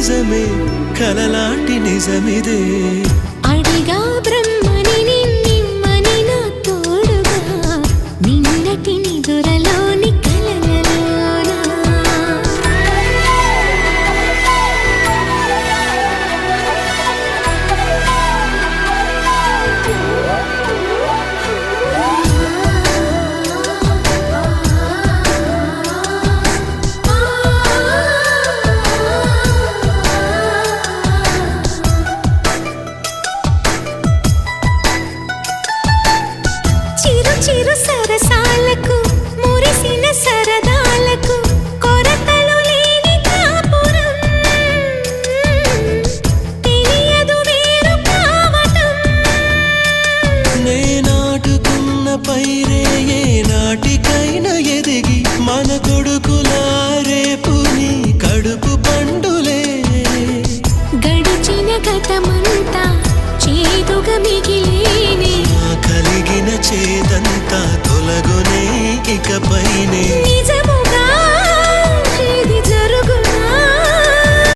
నిజమే కలలాంటి నిజమిదే అడిగా బ్రహ్మని నిమ్మని నా తోడుగా నిన్నటి నిదురలోని కలలలోనా చిరు సరసాలకు మురిసిన సరదాలకు కొరతలు లేని కాపురం తెలియదు వేరు కావటం నేనాటుకున్న పైరే ఏ నాటికైనా ఎదిగి మన కొడుకులా రేపు నీ కడుపు పండులే గడిచిన గతం